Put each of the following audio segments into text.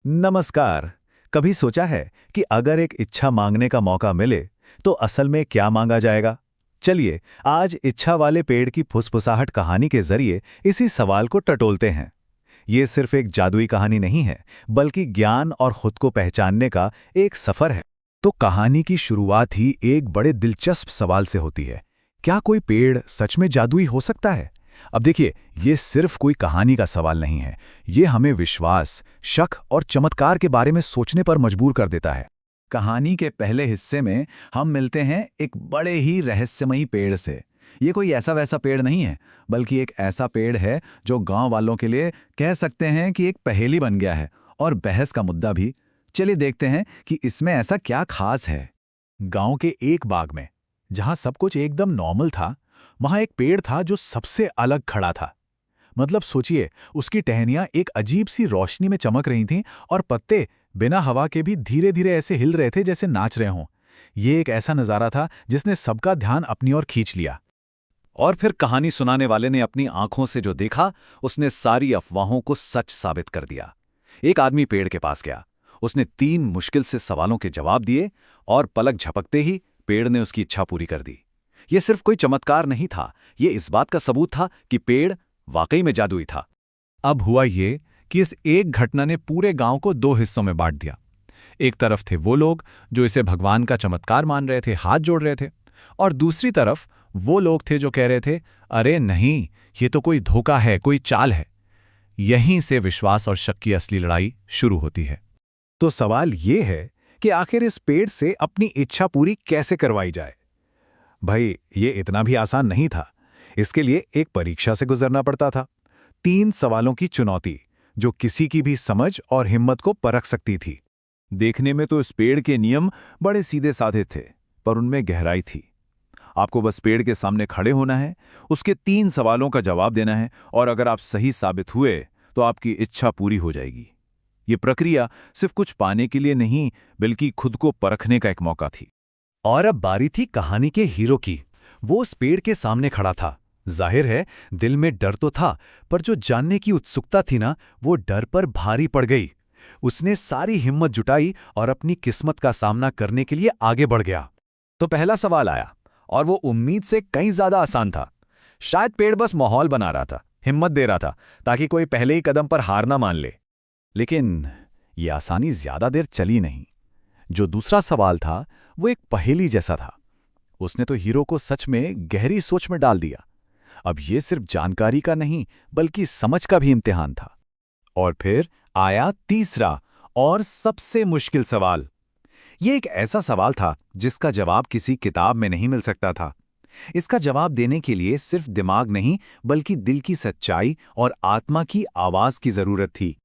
नमस्कार। कभी सोचा है कि अगर एक इच्छा मांगने का मौका मिले तो असल में क्या मांगा जाएगा? चलिए आज इच्छा वाले पेड़ की फुसफुसाहट कहानी के जरिए इसी सवाल को टटोलते हैं। ये सिर्फ एक जादुई कहानी नहीं है, बल्कि ज्ञान और खुद को पहचानने का एक सफर है। तो कहानी की शुरुआत ही एक बड़े दिलचस्प सवाल से होती है। क्या कोई पेड़ सच में जादुई हो सकता है? अब देखिए, ये सिर्फ कोई कहानी का सवाल नहीं है। ये हमें विश्वास, शक और चमत्कार के बारे में सोचने पर मजबूर कर देता है। कहानी के पहले हिस्से में हम मिलते हैं एक बड़े ही रहस्यमयी पेड़ से। ये कोई ऐसा वैसा पेड़ नहीं है, बल्कि एक ऐसा पेड़ है जो गांव वालों के लिए कह सकते हैं कि एक पहेली बन गया है और बहस का मुद्दा भी। चलिए देखते हैं कि इसमें ऐसा क्या खास है। गांव के एक बाग में, जहां सब कुछ एकदम नॉर्मल था, वहां एक पेड़ था जो सबसे अलग खड़ा था। मतलब सोचिए, उसकी टहनियां एक अजीब सी रोशनी में चमक रही थीं और पत्ते बिना हवा के भी धीरे धीरे ऐसे हिल रहे थे जैसे नाच रहे हों। ये एक ऐसा नजारा था जिसने सबका ध्यान अपनी ओर खींच लिया। और फिर कहानी सुनाने वाले ने अपनी आंखों से जो देखा, उसने सारी अफवाहों को सच साबित कर दिया। एक आदमी पेड़ के पास गया, उसने 3 मुश्किल से सवालों के जवाब दिए और पलक झपकते ही पेड़ ने उसकी इच्छा पूरी कर दी। ये सिर्फ कोई चमत्कार नहीं था, ये इस बात का सबूत था कि पेड़ वाकई में जादुई था। अब हुआ ये कि इस एक घटना ने पूरे गांव को 2 हिस्सों में बांट दिया। एक तरफ थे वो लोग जो इसे भगवान का चमत्कार मान रहे थे, हाथ जोड़ रहे थे, और दूसरी तरफ वो लोग थे जो कह रहे थे, अरे नहीं, ये तो कोई धोखा है, कोई चाल है। यहीं से विश्वास और शक की असली लड़ाई शुरू होती है। तो सवाल ये है कि आखिर इस पेड़ से अपनी इच्छा पूरी कैसे करवाई जाए? भाई, ये इतना भी आसान नहीं था। इसके लिए एक परीक्षा से गुजरना पड़ता था। 3 सवालों की चुनौती जो किसी की भी समझ और हिम्मत को परख सकती थी। देखने में तो इस पेड़ के नियम बड़े सीधे साधे थे, पर उनमें गहराई थी। आपको बस पेड़ के सामने खड़े होना है, उसके 3 सवालों का जवाब देना है, और अगर आप सही साबित हुए तो आपकी इच्छा पूरी हो जाएगी। ये प्रक्रिया सिर्फ कुछ पाने के लिए नहीं, बल्कि खुद को परखने का एक मौका थी। और अब बारी थी कहानी के हीरो की। वो उस पेड़ के सामने खड़ा था। जाहिर है, दिल में डर तो था, पर जो जानने की उत्सुकता थी ना, वो डर पर भारी पड़ गई। उसने सारी हिम्मत जुटाई और अपनी किस्मत का सामना करने के लिए आगे बढ़ गया। तो पहला सवाल आया, और वो उम्मीद से कहीं ज्यादा आसान था। शायद पेड़ बस माहौल बना रहा था, हिम्मत दे रहा था, ताकि कोई पहले ही कदम पर हार ना मान ले। लेकिन ये आसानी ज्यादा देर चली नहीं। जो दूसरा सवाल था, वो एक पहेली जैसा था। उसने तो हीरो को सच में गहरी सोच में डाल दिया। अब ये सिर्फ जानकारी का नहीं, बल्कि समझ का भी इम्तिहान था। और फिर आया तीसरा और सबसे मुश्किल सवाल। ये एक ऐसा सवाल था जिसका जवाब किसी किताब में नहीं मिल सकता था। इसका जवाब देने के लिए सिर्फ दिमाग नहीं, बल्कि दिल की सच्चाई और आत्मा की आवाज की जरूरत थी।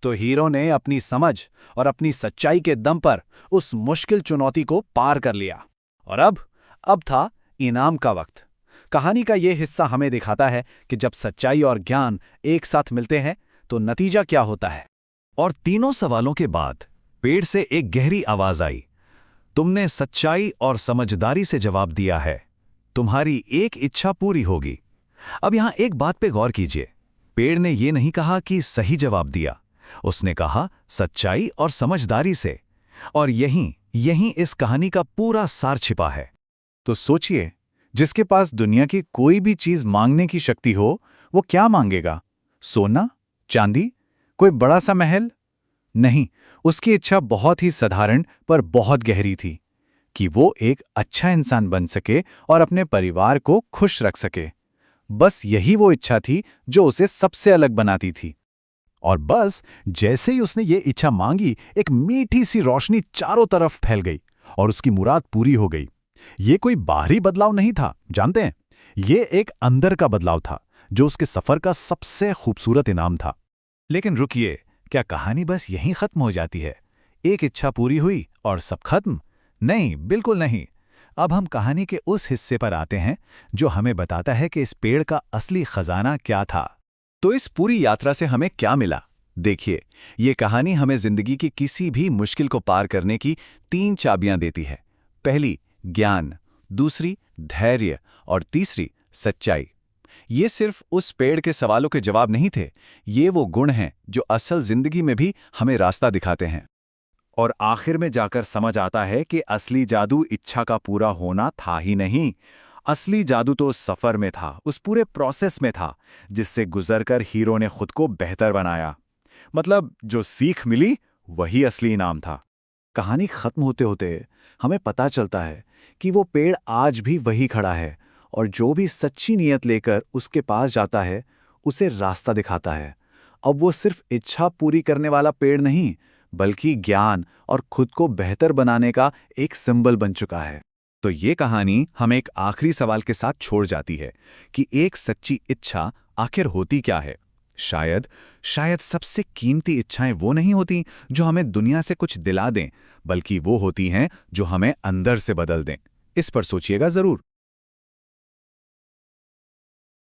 तो हीरो ने अपनी समझ और अपनी सच्चाई के दम पर उस मुश्किल चुनौती को पार कर लिया। और अब था इनाम का वक्त। कहानी का यह हिस्सा हमें दिखाता है कि जब सच्चाई और ज्ञान एक साथ मिलते हैं तो नतीजा क्या होता है। और तीनों सवालों के बाद पेड़ से एक गहरी आवाज आई, तुमने सच्चाई और समझदारी से जवाब दिया है, तुम्हारी एक इच्छा पूरी होगी। अब यहां एक बात पे गौर कीजिए। पेड़ ने यह नहीं कहा कि सही जवाब दिया, उसने कहा सच्चाई और समझदारी से। और यहीं इस कहानी का पूरा सार छिपा है। तो सोचिए, जिसके पास दुनिया की कोई भी चीज मांगने की शक्ति हो, वो क्या मांगेगा? सोना? चांदी? कोई बड़ा सा महल? नहीं, उसकी इच्छा बहुत ही साधारण पर बहुत गहरी थी, कि वो एक अच्छा इंसान बन सके और अपने परिवार को खुश रख सके। बस यही वो इच्छा थी जो उसे सबसे अलग बनाती थी। और बस जैसे ही उसने ये इच्छा मांगी, एक मीठी सी रोशनी चारों तरफ फैल गई और उसकी मुराद पूरी हो गई। ये कोई बाहरी बदलाव नहीं था, जानते हैं, ये एक अंदर का बदलाव था, जो उसके सफर का सबसे खूबसूरत इनाम था। लेकिन रुकिए, क्या कहानी बस यहीं खत्म हो जाती है? एक इच्छा पूरी हुई और सब खत्म? नहीं, बिल्कुल नहीं। अब हम कहानी के उस हिस्से पर आते हैं जो हमें बताता है कि इस पेड़ का असली खजाना क्या था। तो इस पूरी यात्रा से हमें क्या मिला? देखिए, ये कहानी हमें जिंदगी की किसी भी मुश्किल को पार करने की 3 चाबियां देती है। पहली, ज्ञान, दूसरी, धैर्य, और तीसरी, सच्चाई। ये सिर्फ उस पेड़ के सवालों के जवाब नहीं थे, ये वो गुण हैं जो असल जिंदगी में भी हमें रास्ता दिखाते हैं। और आखिर में जाकर समझ आता है कि असली जादू इच्छा का पूरा होना था ही नहीं। असली जादू तो उस सफर में था, उस पूरे प्रोसेस में था, जिससे गुजरकर हीरो ने खुद को बेहतर बनाया। मतलब जो सीख मिली वही असली इनाम था। कहानी खत्म होते होते हमें पता चलता है कि वो पेड़ आज भी वही खड़ा है, और जो भी सच्ची नीयत लेकर उसके पास जाता है उसे रास्ता दिखाता है। अब वो सिर्फ इच्छा पूरी करने वाला पेड़ नहीं, बल्कि ज्ञान और खुद को बेहतर बनाने का एक सिंबल बन चुका है। तो ये कहानी हमें एक आखिरी सवाल के साथ छोड़ जाती है कि एक सच्ची इच्छा आखिर होती क्या है। शायद शायद सबसे कीमती इच्छाएं वो नहीं होती जो हमें दुनिया से कुछ दिला दें, बल्कि वो होती हैं जो हमें अंदर से बदल दें। इस पर सोचिएगा जरूर।